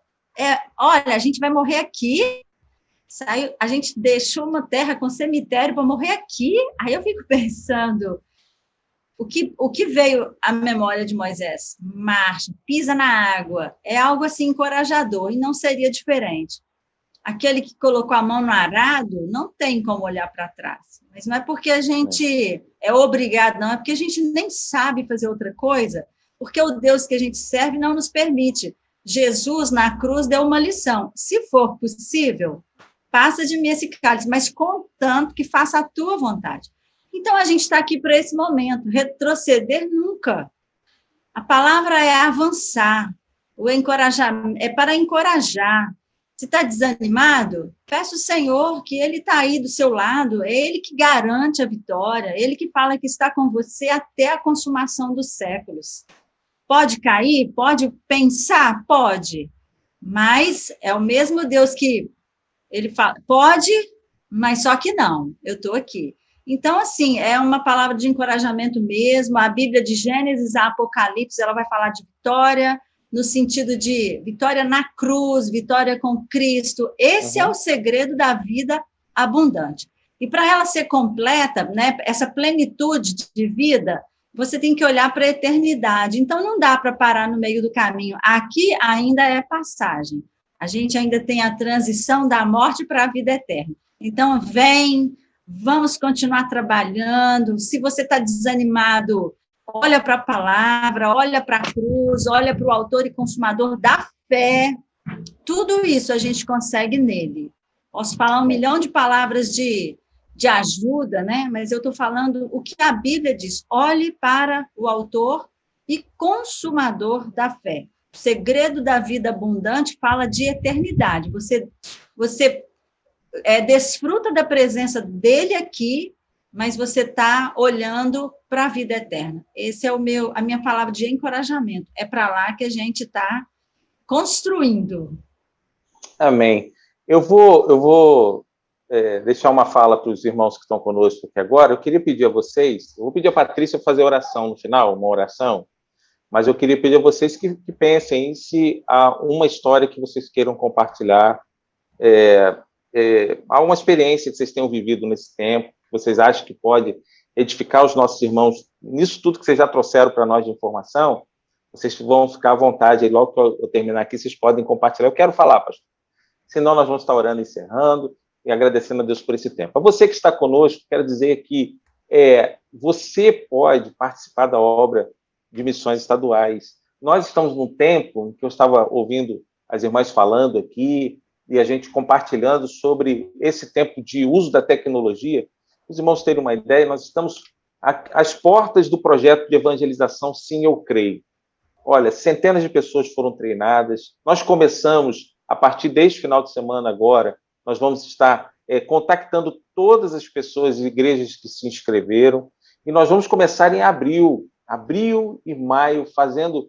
Olha, a gente vai morrer aqui. A gente deixou uma terra com cemitério para morrer aqui. Aí eu fico pensando, o que veio à memória de Moisés? Marcha, pisa na água. É algo assim encorajador, e não seria diferente. Aquele que colocou a mão no arado não tem como olhar para trás. Mas não é porque a gente é obrigado, não, é porque a gente nem sabe fazer outra coisa, porque o Deus que a gente serve não nos permite. Jesus, na cruz, deu uma lição. Se for possível, passa de mim esse cálice, mas contanto que faça a tua vontade. Então, a gente está aqui para esse momento. Retroceder nunca. A palavra é avançar. O encorajamento é para encorajar. Se está desanimado, peça ao Senhor que Ele está aí do seu lado, é Ele que garante a vitória, Ele que fala que está com você até a consumação dos séculos. Pode cair? Pode pensar? Pode. Mas é o mesmo Deus que Ele fala, pode, mas só que não, eu estou aqui. Então, assim, é uma palavra de encorajamento mesmo. A Bíblia de Gênesis a Apocalipse, ela vai falar de vitória, no sentido de vitória na cruz, vitória com Cristo. Esse é o segredo da vida abundante. E para ela ser completa, né, essa plenitude de vida, você tem que olhar para a eternidade. Então, não dá para parar no meio do caminho. Aqui ainda é passagem. A gente ainda tem a transição da morte para a vida eterna. Então, vamos continuar trabalhando. Se você está desanimado, olha para a palavra, olha para a cruz, olha para o autor e consumador da fé. Tudo isso a gente consegue nele. Posso falar 1 milhão de palavras de ajuda, né? Mas eu estou falando o que a Bíblia diz. Olhe para o autor e consumador da fé. O segredo da vida abundante fala de eternidade. Você desfruta da presença dele aqui, mas você está olhando para a vida eterna. Esse é a minha palavra de encorajamento. É para lá que a gente está construindo. Amém. Eu vou deixar uma fala para os irmãos que estão conosco aqui agora. Eu queria pedir a vocês, eu vou pedir a Patrícia fazer oração no final, uma oração, mas eu queria pedir a vocês que pensem se há uma história que vocês queiram compartilhar, há uma experiência que vocês tenham vivido nesse tempo, que vocês acham que pode edificar os nossos irmãos nisso tudo que vocês já trouxeram para nós de informação. Vocês vão ficar à vontade, aí logo que eu terminar aqui, vocês podem compartilhar. Eu quero falar, pastor. Senão nós vamos estar orando e encerrando e agradecendo a Deus por esse tempo. A você que está conosco, quero dizer que você pode participar da obra de missões estaduais. Nós estamos num tempo em que eu estava ouvindo as irmãs falando aqui e a gente compartilhando sobre esse tempo de uso da tecnologia. Os irmãos terem uma ideia, nós estamos às portas do projeto de evangelização Sim, Eu Creio. Olha, centenas de pessoas foram treinadas. Nós começamos, a partir deste final de semana agora, nós vamos estar contactando todas as pessoas e igrejas que se inscreveram, e nós vamos começar em abril e maio, fazendo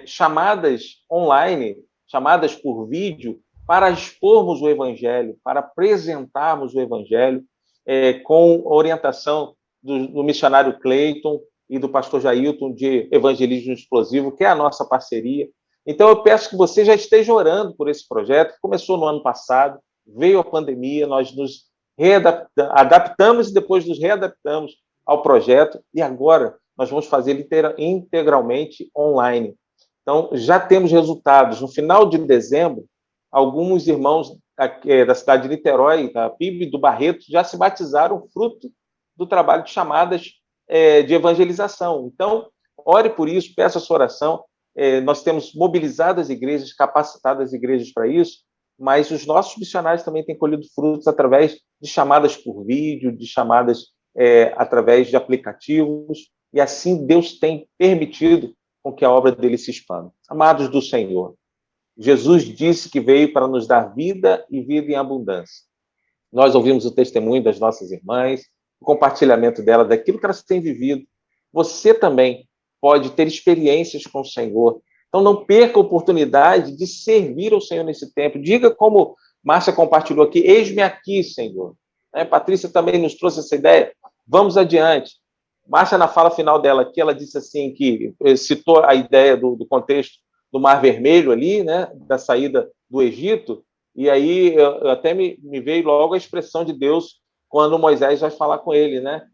chamadas online, chamadas por vídeo, para expormos o Evangelho, para apresentarmos o Evangelho, com orientação do missionário Cleiton e do pastor Jailton de Evangelismo Explosivo, que é a nossa parceria. Então, eu peço que você já esteja orando por esse projeto, que começou no ano passado, veio a pandemia, nós nos adaptamos e depois nos readaptamos ao projeto, e agora nós vamos fazer integralmente online. Então, já temos resultados. No final de dezembro, alguns irmãos da cidade de Niterói, da PIB do Barreto, já se batizaram fruto do trabalho de chamadas de evangelização. Então, ore por isso, peça a sua oração. Nós temos mobilizado as igrejas, capacitado as igrejas para isso, mas os nossos missionários também têm colhido frutos através de chamadas por vídeo, de chamadas através de aplicativos, e assim Deus tem permitido com que a obra dele se expanda. Amados do Senhor, Jesus disse que veio para nos dar vida e vida em abundância. Nós ouvimos o testemunho das nossas irmãs, o compartilhamento dela, daquilo que elas têm vivido. Você também pode ter experiências com o Senhor. Então, não perca a oportunidade de servir ao Senhor nesse tempo. Diga como Márcia compartilhou aqui, eis-me aqui, Senhor. Patrícia também nos trouxe essa ideia. Vamos adiante. Márcia, na fala final dela aqui, ela disse assim que citou a ideia do contexto do Mar Vermelho ali, né, da saída do Egito, e aí até me veio logo a expressão de Deus quando Moisés vai falar com ele, né?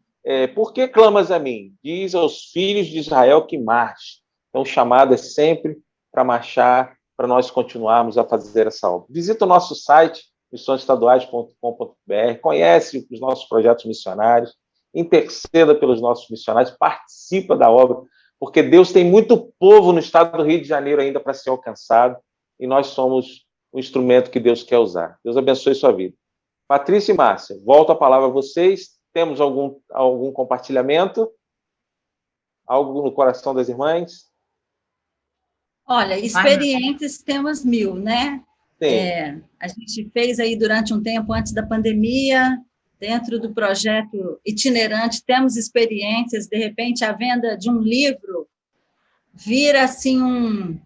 Por que clamas a mim? Diz aos filhos de Israel que marche. Então, o chamado é sempre para marchar, para nós continuarmos a fazer essa obra. Visita o nosso site, missõesestaduais.com.br, conhece os nossos projetos missionários, interceda pelos nossos missionários, participa da obra, porque Deus tem muito povo no estado do Rio de Janeiro ainda para ser alcançado, e nós somos o instrumento que Deus quer usar. Deus abençoe sua vida. Patrícia e Márcia, volto a palavra a vocês. Temos algum compartilhamento? Algo no coração das irmãs? Olha, experiências temos 1000, né? Sim. A gente fez aí durante um tempo antes da pandemia, dentro do projeto itinerante, temos experiências, de repente a venda de um livro vira assim um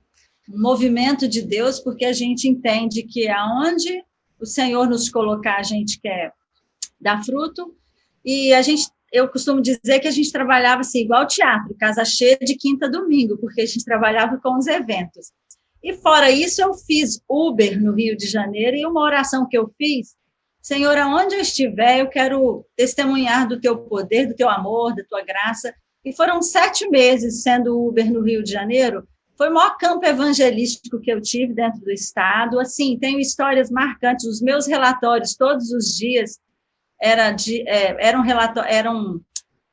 movimento de Deus, porque a gente entende que aonde o Senhor nos colocar, a gente quer dar fruto, e eu costumo dizer que a gente trabalhava assim, igual teatro, casa cheia de quinta a domingo, porque a gente trabalhava com os eventos. E fora isso, eu fiz Uber no Rio de Janeiro, e uma oração que eu fiz, Senhor, aonde eu estiver, eu quero testemunhar do teu poder, do teu amor, da tua graça. E foram 7 meses sendo Uber no Rio de Janeiro. Foi o maior campo evangelístico que eu tive dentro do estado. Assim, tenho histórias marcantes. Os meus relatórios, todos os dias, eram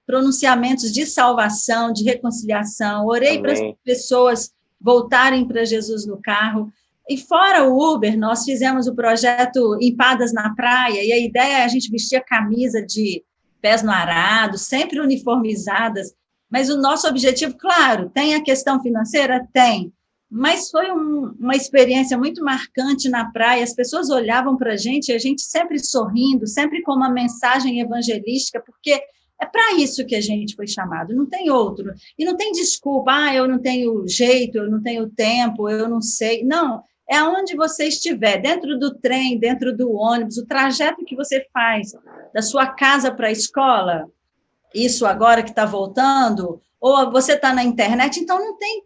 pronunciamentos de salvação, de reconciliação. Orei para as pessoas voltarem para Jesus no carro. E fora o Uber, nós fizemos o projeto Empadas na Praia, e a ideia é a gente vestir a camisa de pés no arado, sempre uniformizadas, mas o nosso objetivo, claro, tem a questão financeira? Tem, mas foi uma experiência muito marcante na praia, as pessoas olhavam para a gente sempre sorrindo, sempre com uma mensagem evangelística, porque é para isso que a gente foi chamado, não tem outro. E não tem desculpa, eu não tenho jeito, eu não tenho tempo, eu não sei. Não, é aonde você estiver, dentro do trem, dentro do ônibus, o trajeto que você faz da sua casa para a escola, isso agora que está voltando, ou você está na internet, então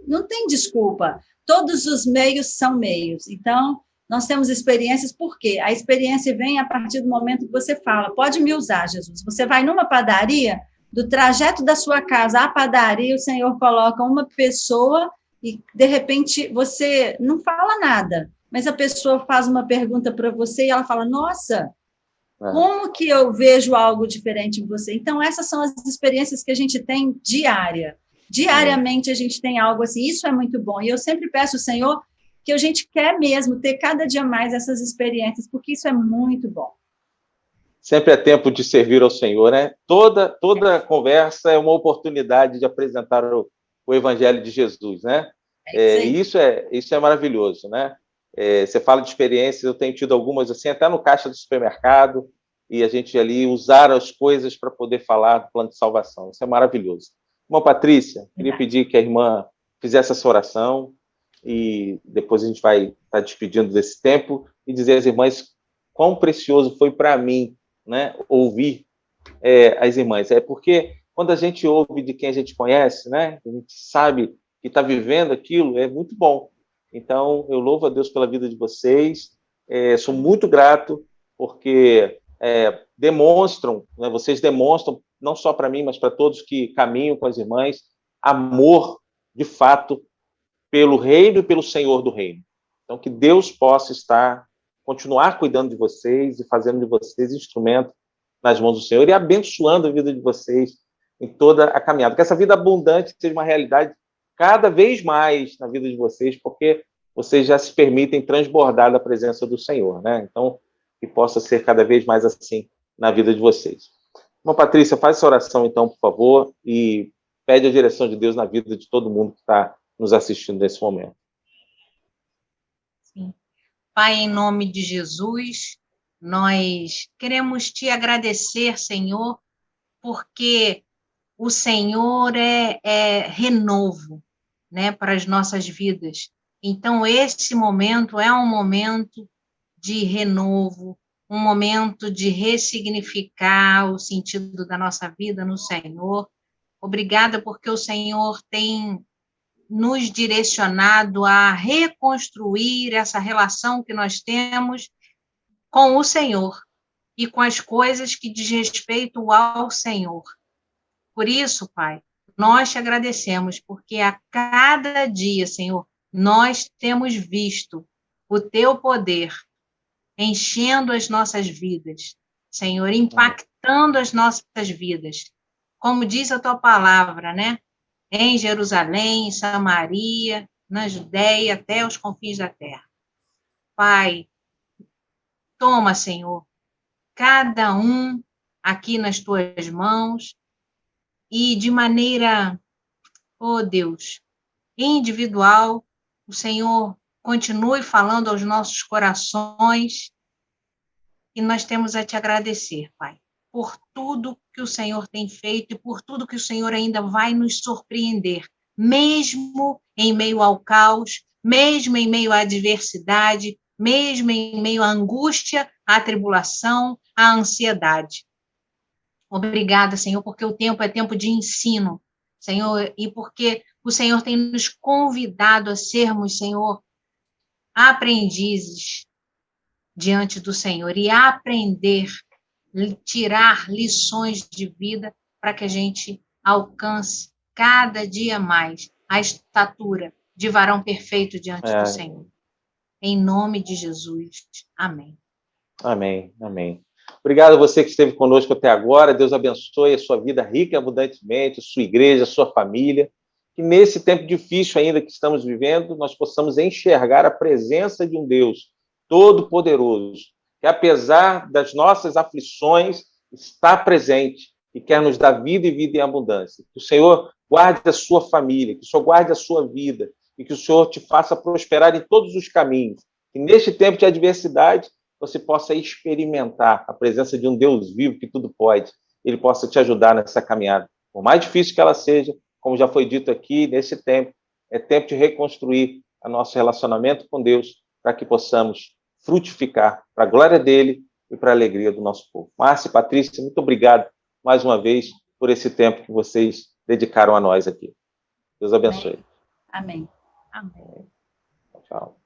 não tem desculpa. Todos os meios são meios. Então, nós temos experiências, por quê? A experiência vem a partir do momento que você fala, pode me usar, Jesus. Você vai numa padaria, do trajeto da sua casa à padaria, o Senhor coloca uma pessoa e, de repente, você não fala nada, mas a pessoa faz uma pergunta para você e ela fala, nossa, como que eu vejo algo diferente em você? Então, essas são as experiências que a gente tem diariamente a gente tem algo assim, isso é muito bom, e eu sempre peço ao Senhor que a gente quer mesmo ter cada dia mais essas experiências, porque isso é muito bom. Sempre é tempo de servir ao Senhor, né? Toda conversa é uma oportunidade de apresentar o Evangelho de Jesus, né? Isso é maravilhoso, né? Você fala de experiências, eu tenho tido algumas assim, até no caixa do supermercado, e a gente ali usar as coisas para poder falar do plano de salvação. Isso é maravilhoso. Irmã Patrícia, queria pedir que a irmã fizesse essa oração, e depois a gente vai estar despedindo desse tempo, e dizer às irmãs quão precioso foi para mim, né, ouvir as irmãs. Porque quando a gente ouve de quem a gente conhece, né, a gente sabe que está vivendo aquilo, é muito bom. Então, eu louvo a Deus pela vida de vocês, sou muito grato, porque demonstram, né, vocês demonstram, não só para mim, mas para todos que caminham com as irmãs, amor, de fato, pelo reino e pelo Senhor do reino. Então, que Deus possa continuar cuidando de vocês e fazendo de vocês instrumento nas mãos do Senhor e abençoando a vida de vocês em toda a caminhada. Que essa vida abundante seja uma realidade cada vez mais na vida de vocês, porque vocês já se permitem transbordar da presença do Senhor, né? Então, que possa ser cada vez mais assim na vida de vocês. Irmã Patrícia, faz essa oração, então, por favor, e pede a direção de Deus na vida de todo mundo que está nos assistindo nesse momento. Sim. Pai, em nome de Jesus, nós queremos te agradecer, Senhor, porque o Senhor é renovo, né, para as nossas vidas. Então, esse momento é um momento de renovo, um momento de ressignificar o sentido da nossa vida no Senhor. Obrigada porque o Senhor tem nos direcionado a reconstruir essa relação que nós temos com o Senhor e com as coisas que diz respeito ao Senhor. Por isso, Pai, nós te agradecemos, porque a cada dia, Senhor, nós temos visto o teu poder enchendo as nossas vidas, Senhor, impactando as nossas vidas. Como diz a tua palavra, né? Em Jerusalém, em Samaria, na Judéia, até os confins da terra. Pai, toma, Senhor, cada um aqui nas tuas mãos e de maneira, oh Deus, individual, o Senhor continue falando aos nossos corações e nós temos a te agradecer, Pai, por tudo que o Senhor tem feito e por tudo que o Senhor ainda vai nos surpreender, mesmo em meio ao caos, mesmo em meio à adversidade, mesmo em meio à angústia, à tribulação, à ansiedade. Obrigada, Senhor, porque o tempo é tempo de ensino, Senhor, e porque o Senhor tem nos convidado a sermos, Senhor, aprendizes diante do Senhor e aprender, tirar lições de vida para que a gente alcance cada dia mais a estatura de varão perfeito diante do Senhor. Em nome de Jesus. Amém. Amém, amém. Obrigado a você que esteve conosco até agora. Deus abençoe a sua vida rica e abundantemente, a sua igreja, a sua família. Que nesse tempo difícil ainda que estamos vivendo, nós possamos enxergar a presença de um Deus todo-poderoso, que apesar das nossas aflições, está presente e quer nos dar vida e vida em abundância. Que o Senhor guarde a sua família, que o Senhor guarde a sua vida e que o Senhor te faça prosperar em todos os caminhos. Que neste tempo de adversidade, você possa experimentar a presença de um Deus vivo que tudo pode. Ele possa te ajudar nessa caminhada. Por mais difícil que ela seja, como já foi dito aqui, nesse tempo, é tempo de reconstruir o nosso relacionamento com Deus para que possamos frutificar para a glória dele e para a alegria do nosso povo. Márcia e Patrícia, muito obrigado mais uma vez por esse tempo que vocês dedicaram a nós aqui. Deus abençoe. Amém. Amém. Tchau.